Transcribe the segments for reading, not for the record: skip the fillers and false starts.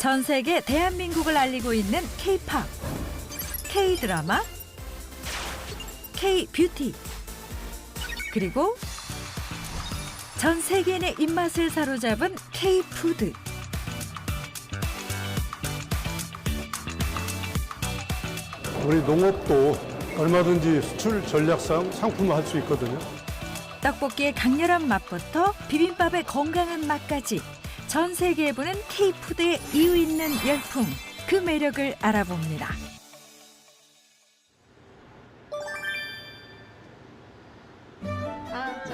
전 세계 대한민국을 알리고 있는 K-팝, K-드라마, K-뷰티, 그리고 전 세계인의 입맛을 사로잡은 K-푸드. 우리 농업도 얼마든지 수출 전략상 상품화할 수 있거든요. 떡볶이의 강렬한 맛부터 비빔밥의 건강한 맛까지 전 세계에 보는 K-푸드의 이유 있는 열풍, 그 매력을 알아봅니다.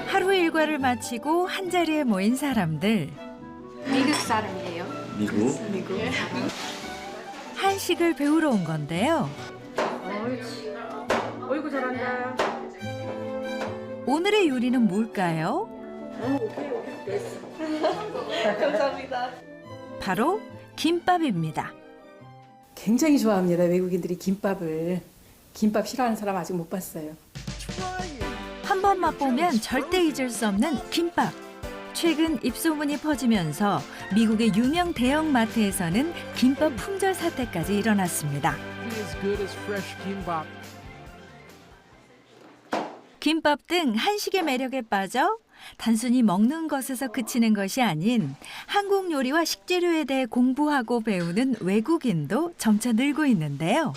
하루 일과를 마치고 한자리에 모인 사람들. 미국 사람이에요. 미국? 한식을 배우러 온 건데요. 어이구 잘한다. 오늘의 요리는 뭘까요? 감사합니다. 바로 김밥입니다. 굉장히 좋아합니다. 외국인들이 김밥을. 김밥 싫어하는 사람 아직 못 봤어요. 한 번 맛보면 절대 잊을 수 없는 김밥. 최근 입소문이 퍼지면서 미국의 유명 대형 마트에서는 김밥 품절 사태까지 일어났습니다. 김밥 등 한식의 매력에 빠져 단순히 먹는 것에서 그치는 것이 아닌 한국 요리와 식재료에 대해 공부하고 배우는 외국인도 점차 늘고 있는데요.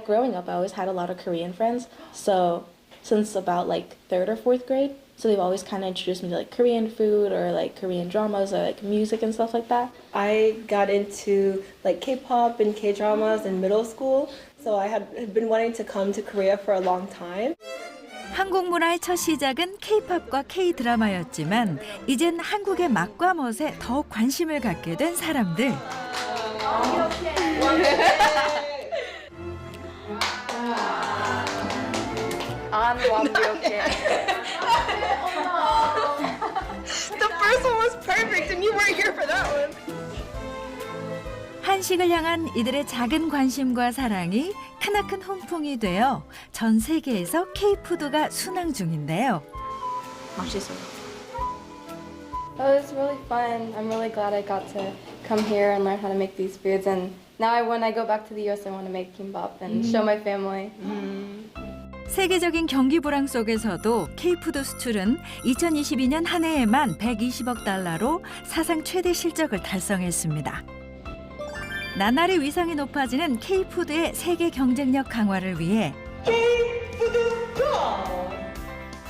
Growing up, I always had a lot of Korean friends. So since about like third or fourth grade, so they've always kind of introduced me to like Korean food or like Korean dramas or like music and stuff like that. I got into like K-pop and K-dramas in middle school, so I had been wanting to come to Korea for a long time. 한국 문화의 첫 시작은 K-팝과 K-드라마였지만 이젠 한국의 맛과 멋에 더욱 관심을 갖게 된 사람들. 완벽해. The first one was perfect, and you weren't here for that one. 한식을 향한 이들의 작은 관심과 사랑이 크나큰 훈풍이 되어 전 세계에서 K-푸드가 순항 중인데요. 맛있어요. It was really fun. I'm really glad I got to come here and learn how to make these foods. And now when I go back to the US, I want to make kimbap and show my family. 세계적인 경기 불황 속에서도 K-푸드 수출은 2022년 한 해에만 120억 달러로 사상 최대 실적을 달성했습니다. 나날이 위상이 높아지는 K-푸드의 세계 경쟁력 강화를 위해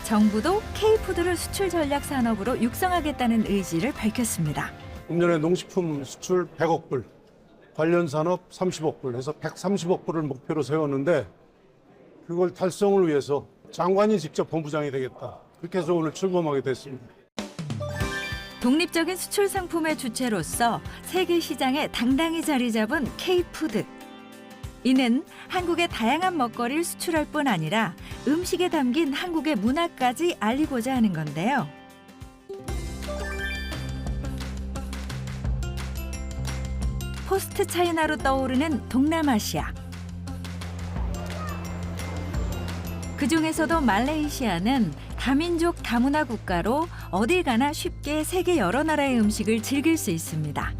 정부도 K-푸드를 수출 전략 산업으로 육성하겠다는 의지를 밝혔습니다. 금년에 농식품 수출 100억 불, 관련 산업 30억 불 해서 130억 불을 목표로 세웠는데 그걸 달성을 위해서 장관이 직접 본부장이 되겠다. 그렇게 해서 오늘 출범하게 됐습니다. 독립적인 수출 상품의 주체로서 세계 시장에 당당히 자리 잡은 K-푸드. 이는 한국의 다양한 먹거리를 수출할 뿐 아니라 음식에 담긴 한국의 문화까지 알리고자 하는 건데요. 포스트 차이나로 떠오르는 동남아시아. 그중에서도 말레이시아는 다민족 다문화 국가로 어딜 가나 쉽게 세계 여러 나라의 음식을 즐길 수 있습니다.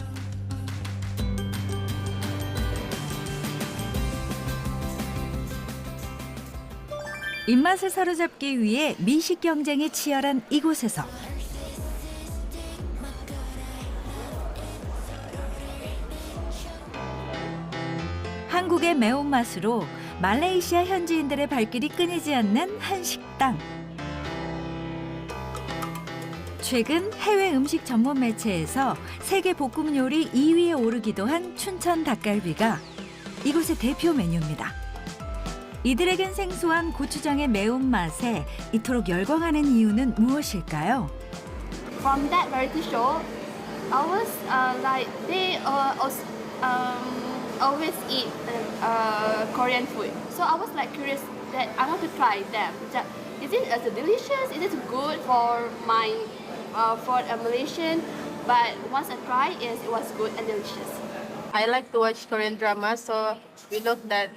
입맛을 사로잡기 위해 미식 경쟁이 치열한 이곳에서 한국의 매운맛으로 말레이시아 현지인들의 발길이 끊이지 않는 한 식당. 최근 해외 음식 전문 매체에서 세계 볶음 요리 2위에 오르기도 한 춘천 닭갈비가 이곳의 대표 메뉴입니다. 이들에겐 생소한 고추장의 매운맛에 이토록 열광하는 이유는 무엇일까요? From that variety show, I was like they always eat Korean food. So I was like curious that I want to try them. Is it delicious? Is it good for my for Malaysian? But once I tried, it was good and delicious. I like to watch Korean drama, so we look that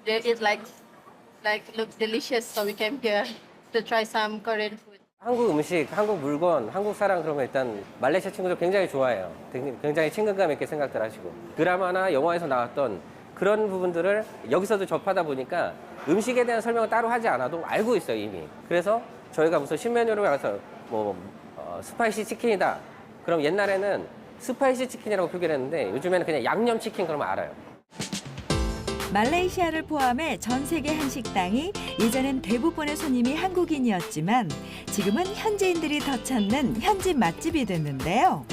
it like look delicious. So we came here to try some Korean food. 한국 음식, 한국 물건, 한국 사람 그러면 일단 말레이시아 친구들 굉장히 좋아해요. 굉장히 친근감 있게 생각들 하시고. 드라마나 영화에서 나왔던 그런 부분들을 여기서도 접하다 보니까 음식에 대한 설명을 따로 하지 않아도 알고 있어요, 이미. 그래서 저희가 무슨 신메뉴로 가서 스파이시 치킨이다. 그럼 옛날에는 스파이시 치킨이라고 표기를 했는데 요즘에는 그냥 양념 치킨 그러면 알아요. 말레이시아를 포함해 전 세계 한식당이 예전엔 대부분의 손님이 한국인이었지만 지금은 현지인들이 더 찾는 현지 맛집이 됐는데요.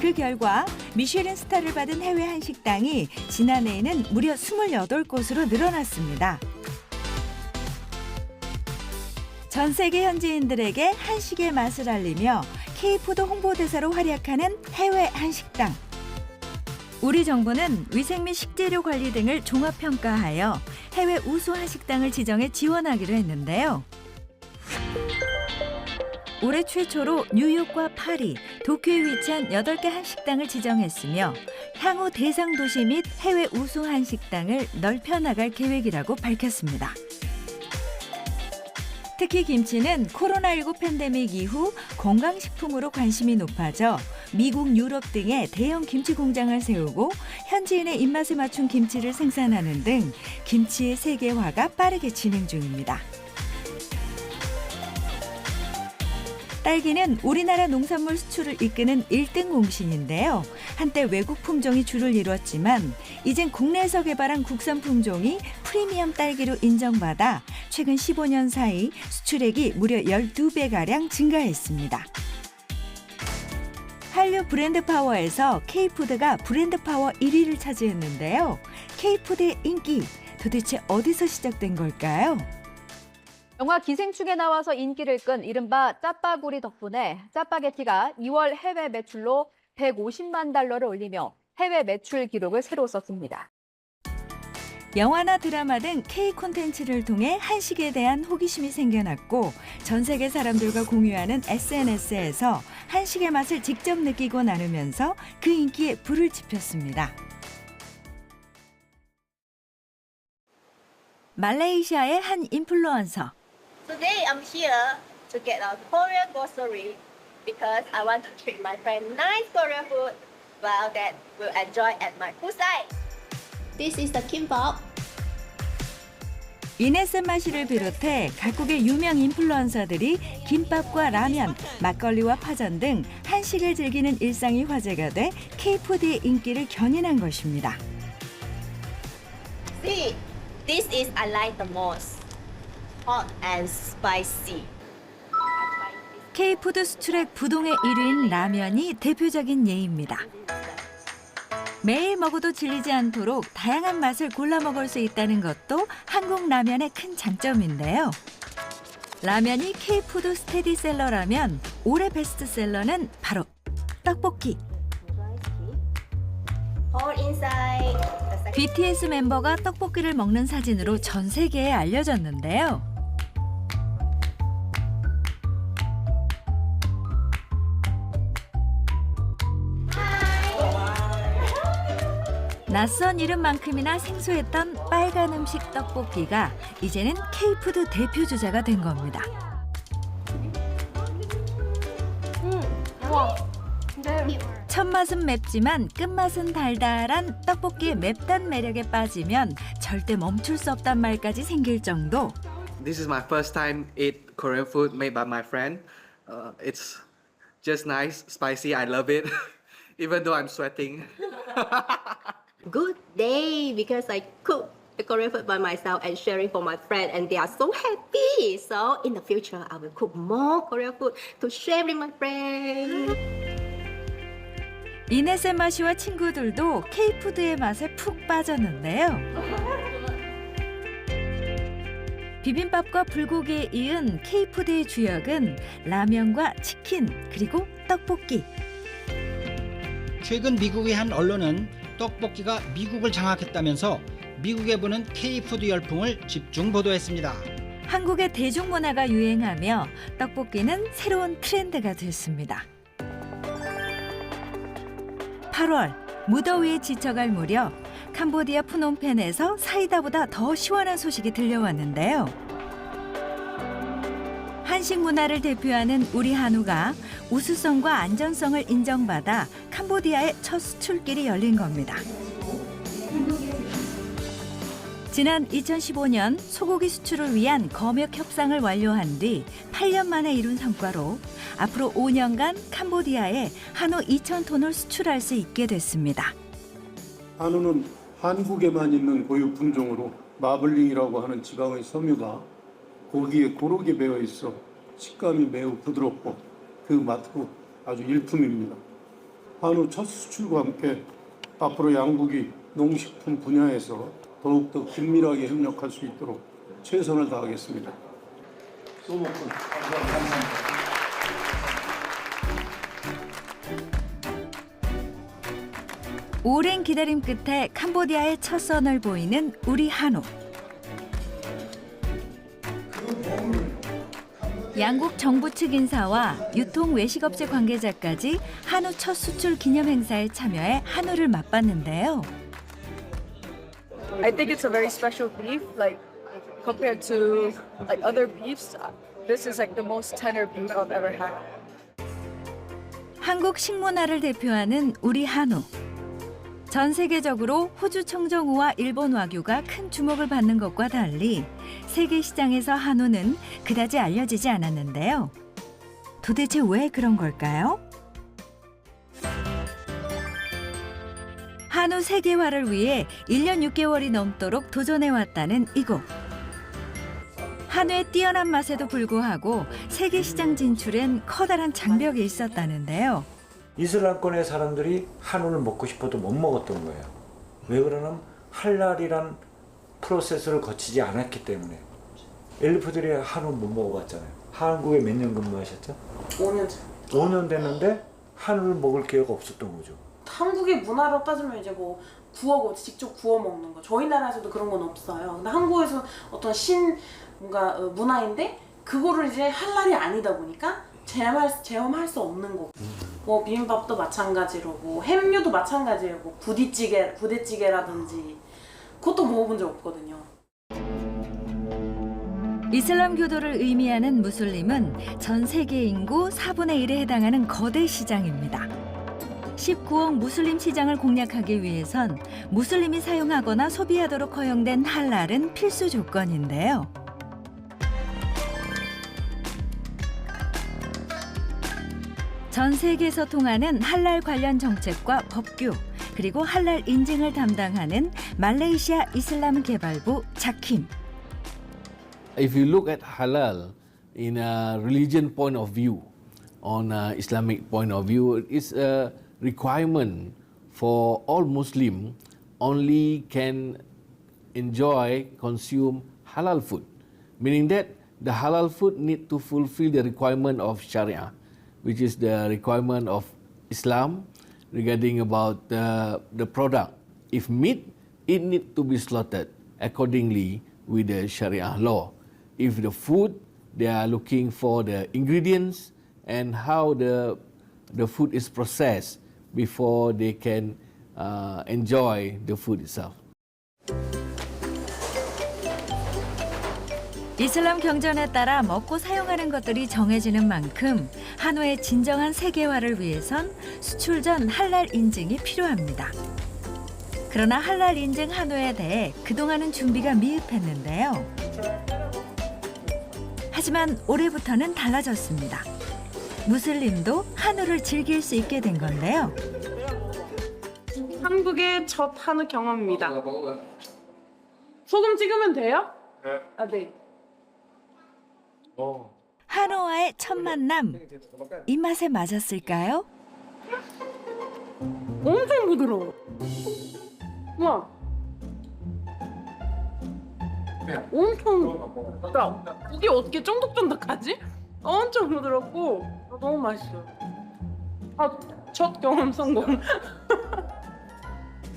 그 결과 미쉐린 스타를 받은 해외 한식당이 지난해에는 무려 28곳으로 늘어났습니다. 전 세계 현지인들에게 한식의 맛을 알리며 K푸드 홍보대사로 활약하는 해외 한식당. 우리 정부는 위생 및 식재료 관리 등을 종합평가하여 해외 우수 한식당을 지정해 지원하기로 했는데요. 올해 최초로 뉴욕과 파리, 도쿄에 위치한 8개 한식당을 지정했으며 향후 대상 도시 및 해외 우수 한식당을 넓혀나갈 계획이라고 밝혔습니다. 특히 김치는 코로나19 팬데믹 이후 건강식품으로 관심이 높아져 미국, 유럽 등의 대형 김치 공장을 세우고 현지인의 입맛에 맞춘 김치를 생산하는 등 김치의 세계화가 빠르게 진행 중입니다. 딸기는 우리나라 농산물 수출을 이끄는 1등 공신인데요. 한때 외국 품종이 주를 이뤘지만 이젠 국내에서 개발한 국산 품종이 프리미엄 딸기로 인정받아 최근 15년 사이 수출액이 무려 12배가량 증가했습니다. 한류 브랜드 파워에서 K푸드가 브랜드 파워 1위를 차지했는데요. K푸드의 인기 도대체 어디서 시작된 걸까요? 영화 기생충에 나와서 인기를 끈 이른바 짜파구리 덕분에 짜파게티가 2월 해외 매출로 150만 달러를 올리며 해외 매출 기록을 새로 썼습니다. 영화나 드라마 등 K 콘텐츠를 통해 한식에 대한 호기심이 생겨났고 전 세계 사람들과 공유하는 SNS에서 한식의 맛을 직접 느끼고 나누면서 그 인기에 불을 지폈습니다. 말레이시아의 한 인플루언서. Today I'm here to get a Korean grocery because I want to treat my friend nice Korean food while that will enjoy at my poolside. This is the kimbap. 이네센마 씨를 비롯해 각국의 유명 인플루언서들이 김밥과 라면, 막걸리와 파전 등 한식을 즐기는 일상이 화제가 돼 K푸드의 인기를 견인한 것입니다. See, this is I like the most. Hot and spicy. K푸드 수출액 부동의 1위인 라면이 대표적인 예입니다. 매일 먹어도 질리지 않도록 다양한 맛을 골라 먹을 수 있다는 것도 한국 라면의 큰 장점인데요. 라면이 K푸드 스테디셀러라면 올해 베스트셀러는 바로 떡볶이. All inside. BTS 멤버가 떡볶이를 먹는 사진으로 전 세계에 알려졌는데요. 낯선 이름만큼이나 생소했던 빨간 음식 떡볶이가 이제는 K푸드 대표 주자가 된 겁니다. 첫맛은 맵지만 끝맛은 달달한 떡볶이의 맵단 매력에 빠지면 절대 멈출 수 없단 말까지 생길 정도. This is my first time eat Korean food made by my friend. It's just nice, spicy. I love it, even though I'm sweating. Good day because I cook the Korean food by myself and sharing for my friend and they are so happy. So in the future I will cook more Korean food to share with my friend. 이네센마 씨와 친구들도 K푸드의 맛에 푹 빠졌는데요. 비빔밥과 불고기에 이은 K푸드의 주역은 라면과 치킨 그리고 떡볶이. 최근 미국의 한 언론은 떡볶이가 미국을 장악했다면서 미국에 부는 K푸드 열풍을 집중 보도했습니다. 한국의 대중문화가 유행하며 떡볶이는 새로운 트렌드가 됐습니다. 8월 무더위에 지쳐갈 무렵 캄보디아 프놈펜에서 사이다보다 더 시원한 소식이 들려왔는데요. 한식 문화를 대표하는 우리 한우가 우수성과 안전성을 인정받아 캄보디아의 첫 수출길이 열린 겁니다. 지난 2015년 소고기 수출을 위한 검역 협상을 완료한 뒤 8년 만에 이룬 성과로 앞으로 5년간 캄보디아에 한우 2,000톤을 수출할 수 있게 됐습니다. 한우는 한국에만 있는 고유 품종으로 마블링이라고 하는 지방의 섬유가 고기에 고르게 배어 있어 식감이 매우 부드럽고 그 맛도 아주 일품입니다. 한우 첫 수출과 함께 앞으로 양국이 농식품 분야에서 더욱더 긴밀하게 협력할 수 있도록 최선을 다하겠습니다. 오랜 기다림 끝에 캄보디아의 첫 선을 보이는 우리 한우. 양국 정부 측 인사와 유통 외식업체 관계자까지 한우 첫 수출 기념 행사에 참여해 한우를 맛봤는데요. I think it's a very special beef, like compared to like other beefs. This is like the most tender beef I've ever had. 한국 식문화를 대표하는 우리 한우. 전 세계적으로 호주 청정우와 일본 와규가 큰 주목을 받는 것과 달리 세계 시장에서 한우는 그다지 알려지지 않았는데요. 도대체 왜 그런 걸까요? 한우 세계화를 위해 1년 6개월이 넘도록 도전해왔다는 이곳. 한우의 뛰어난 맛에도 불구하고 세계 시장 진출엔 커다란 장벽이 있었다는데요. 이슬람권의 사람들이 한우를 먹고 싶어도 못 먹었던 거예요. 왜 그러냐면 할랄이란 프로세스를 거치지 않았기 때문에. 엘리프들이 한우 못 먹어봤잖아요. 한국에 몇 년 근무하셨죠? 5년. 5년 됐는데 한우를 먹을 기회가 없었던 거죠. 한국의 문화로 따지면 이제 뭐 구워 직접 구워 먹는 거. 저희 나라에서도 그런 건 없어요. 근데 한국에서 어떤 뭔가 문화인데 그거를 이제 할랄이 아니다 보니까 체험할 수 없는 거고. 뭐 비빔밥도 마찬가지로 뭐 햄류도 마찬가지예요. 뭐 부대찌개라든지 그것도 먹어본 적 없거든요. 이슬람 교도를 의미하는 무슬림은 전 세계 인구 4분의 1에 해당하는 거대 시장입니다. 19억 무슬림 시장을 공략하기 위해선 무슬림이 사용하거나 소비하도록 허용된 할랄은 필수 조건인데요. 전 세계에서 통하는 할랄 관련 정책과 법규, 그리고 할랄 인증을 담당하는 말레이시아 이슬람 개발부 자킴. If you look at halal in a religion point of view, on a Islamic point of view, it's a requirement for all Muslim only can enjoy, consume halal food. Meaning that the halal food need to fulfill the requirement of Sharia, which is the requirement of Islam regarding about the product. If meat, it need to be slaughtered accordingly with the Sharia law. If the food, they are looking for the ingredients and how the food is processed before they can enjoy the food itself. 이슬람 경전에 따라 먹고 사용하는 것들이 정해지는 만큼 한우의 진정한 세계화를 위해선 수출 전 할랄 인증이 필요합니다. 그러나 할랄 인증 한우에 대해 그동안은 준비가 미흡했는데요. 하지만 올해부터는 달라졌습니다. 무슬림도 한우를 즐길 수 있게 된 건데요. 한국의 첫 한우 경험입니다. 소금 찍으면 돼요? 네. 아, 네. 한우와의 첫 만남, 입맛에 맞았을까요? 엄청 부드러워. 우와. 엄청. 이게 어떻게 쫀득쫀득하지? 엄청 부드럽고 너무 맛있어요. 아, 첫 경험 성공.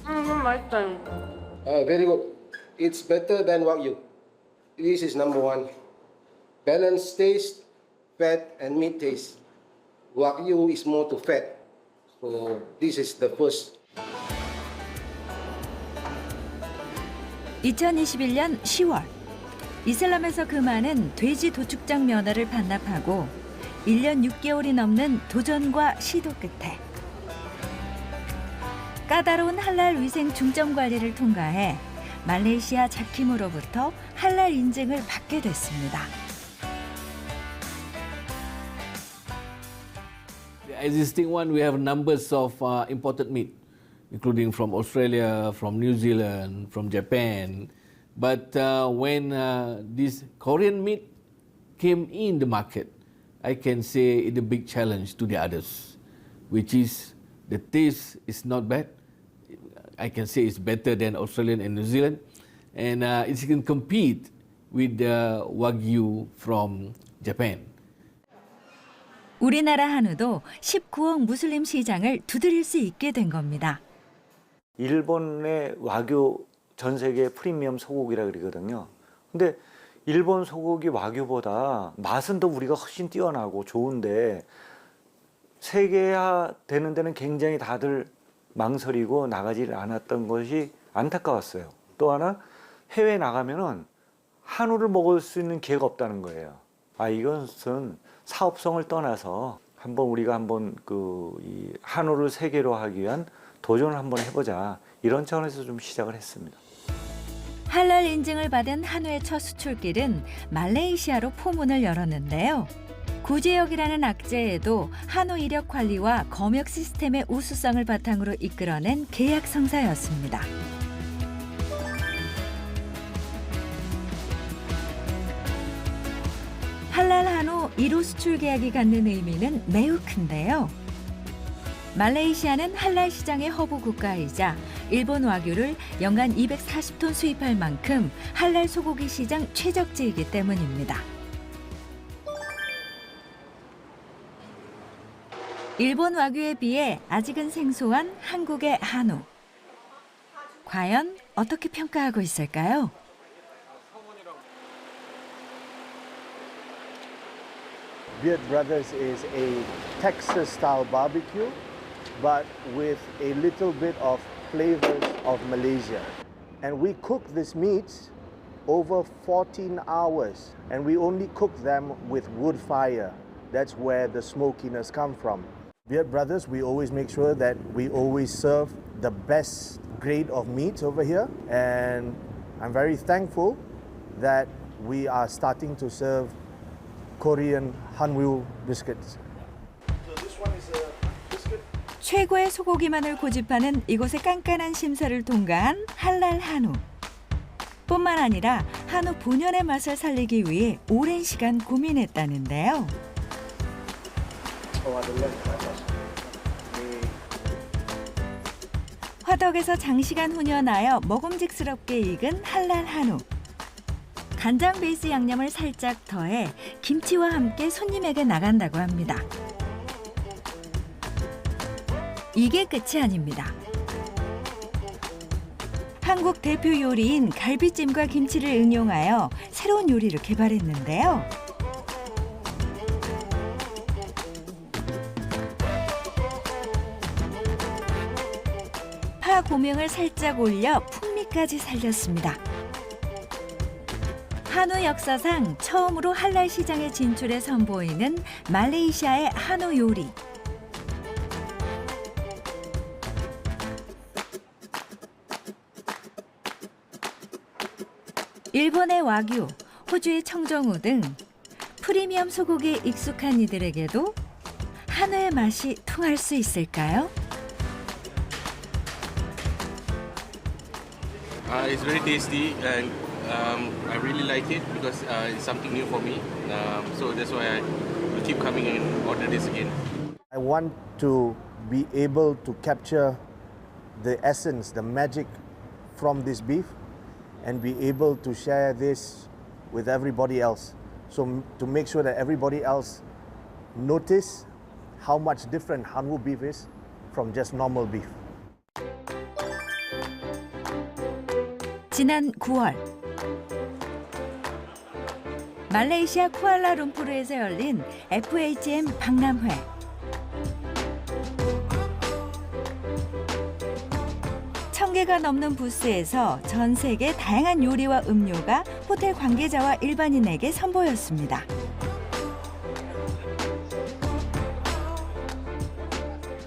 너무 맛있어요. Very good. It's better than Wagyu. This is number one. Balanced taste, fat and meat taste. Wagyu is more to fat. So this is the first. 2021년 10월 이슬람에서 금하는 돼지 도축장 면허를 반납하고 1년 6개월이 넘는 도전과 시도 끝에 까다로운 할랄 위생 중점 관리를 통과해 말레이시아 자킴으로부터 할랄 인증을 받게 됐습니다. The existing one, we have numbers of imported meat, including from Australia, from New Zealand, from Japan. But when this Korean meat came in the market, I can say it's a big challenge to the others, which is the taste is not bad. I can say it's better than Australian and New Zealand, and it can compete with the Wagyu from Japan. 우리나라 한우도 19억 무슬림 시장을 두드릴 수 있게 된 겁니다. 일본의 와규 전 세계 프리미엄 소고기라 그러거든요. 근데 일본 소고기 와규보다 맛은 더 우리가 훨씬 뛰어나고 좋은데 세계화 되는 데는 굉장히 다들 망설이고 나가지를 않았던 것이 안타까웠어요. 또 하나 해외에 나가면은 한우를 먹을 수 있는 기회가 없다는 거예요. 이것은 사업성을 떠나서 우리가 이 한우를 세계로하기 위한 도전을 한번 해보자, 이런 차원에서 좀 시작을 했습니다. 할랄 인증을 받은 한우의 첫 수출길은 말레이시아로 포문을 열었는데요. 구제역이라는 악재에도 한우 이력 관리와 검역 시스템의 우수성을 바탕으로 이끌어낸 계약 성사였습니다. 할랄 한우 1호 수출 계약이 갖는 의미는 매우 큰데요. 말레이시아는 할랄 시장의 허브 국가이자 일본 와규를 연간 240톤 수입할 만큼 할랄 소고기 시장 최적지이기 때문입니다. 일본 와규에 비해 아직은 생소한 한국의 한우. 과연 어떻게 평가하고 있을까요? Beard Brothers is a Texas-style barbecue, but with a little bit of flavors of Malaysia. And we cook these meats over 14 hours, and we only cook them with wood fire. That's where the smokiness comes from. Beard Brothers, we always make sure that we always serve the best grade of meat over here, and I'm very thankful that we are starting to serve Korean Hanwoo biscuits. So this one is a biscuit. 최고의 소고기만을 고집하는 이곳의 깐깐한 심사를 통과한 할랄 한우. 뿐만 아니라 한우 본연의 맛을 살리기 위해 오랜 시간 고민했다는데요. 화덕에서 장시간 훈연하여 먹음직스럽게 익은 할랄 한우. 간장 베이스 양념을 살짝 더해 김치와 함께 손님에게 나간다고 합니다. 이게 끝이 아닙니다. 한국 대표 요리인 갈비찜과 김치를 응용하여 새로운 요리를 개발했는데요. 파 고명을 살짝 올려 풍미까지 살렸습니다. 한우 역사상 처음으로 할랄 시장에 진출해 선보이는 말레이시아의 한우 요리. 일본의 와규, 호주의 청정우 등 프리미엄 소고기에 익숙한 이들에게도 한우의 맛이 통할 수 있을까요? It's very tasty and I really like it because it's something new for me. So that's why I will keep coming and order this again. I want to be able to capture the essence, the magic from this beef and be able to share this with everybody else. So to make sure that everybody else notice how much different Hanwoo beef is from just normal beef. 지난 9월 말레이시아 쿠알라룸푸르에서 열린 FHM 박람회. 20개가 넘는 부스에서 전 세계 다양한 요리와 음료가 호텔 관계자와 일반인에게 선보였습니다.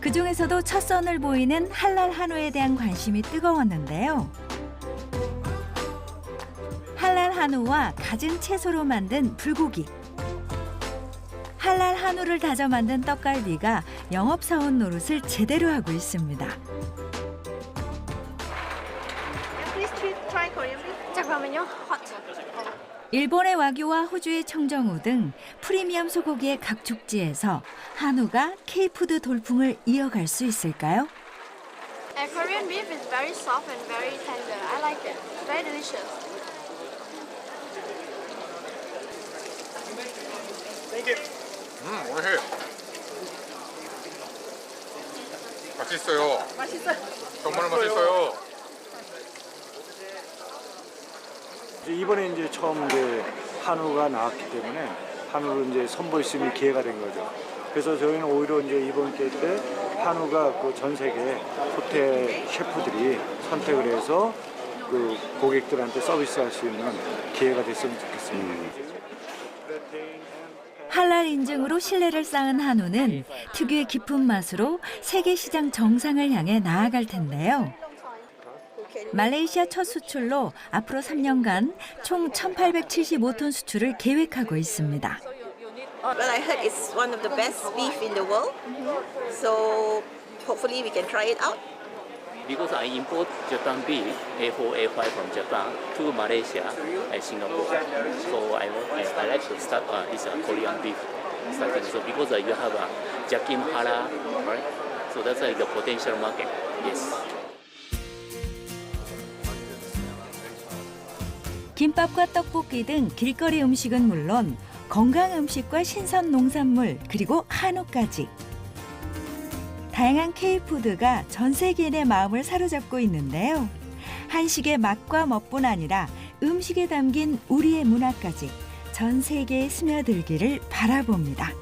그중에서도 첫 선을 보이는 할랄 한우에 대한 관심이 뜨거웠는데요. 할랄 한우와 갖은 채소로 만든 불고기, 할랄 한우를 다져 만든 떡갈비가 영업사원 노릇을 제대로 하고 있습니다. 잠깐만요. 일본의 와규와 호주의 청정우 등 프리미엄 소고기의 각축지에서 한우가 K푸드 돌풍을 이어갈 수 있을까요? Korean beef is very soft and very tender. I like it. It's very delicious. 오늘 맛있어요. 맛있어요. 정말 맛있어요. 이번에 이제 처음 이제 한우가 나왔기 때문에 한우를 이제 선보일 수 있는 기회가 된 거죠. 그래서 저희는 오히려 이제 이번 기회 때 한우가 그 전 세계 호텔 셰프들이 선택을 해서 그 고객들한테 서비스할 수 있는 기회가 됐으면 좋겠습니다. 할랄 인증으로 신뢰를 쌓은 한우는 특유의 깊은 맛으로 세계 시장 정상을 향해 나아갈 텐데요. 말레이시아 첫 수출로 앞으로 3년간 총 1,875톤 수출을 계획하고 있습니다. Well, I heard it's one of the best beef in the world. So hopefully we can try it out. Because I import Japan beef, A4, A5 from Japan to Malaysia and Singapore. So I like to start this Korean beef starting. So because you have Jakim Hara, right? So that's like the potential market. Yes. 김밥과 떡볶이 등 길거리 음식은 물론 건강 음식과 신선 농산물 그리고 한우까지 다양한 K푸드가 전 세계인의 마음을 사로잡고 있는데요. 한식의 맛과 멋뿐 아니라 음식에 담긴 우리의 문화까지 전 세계에 스며들기를 바라봅니다.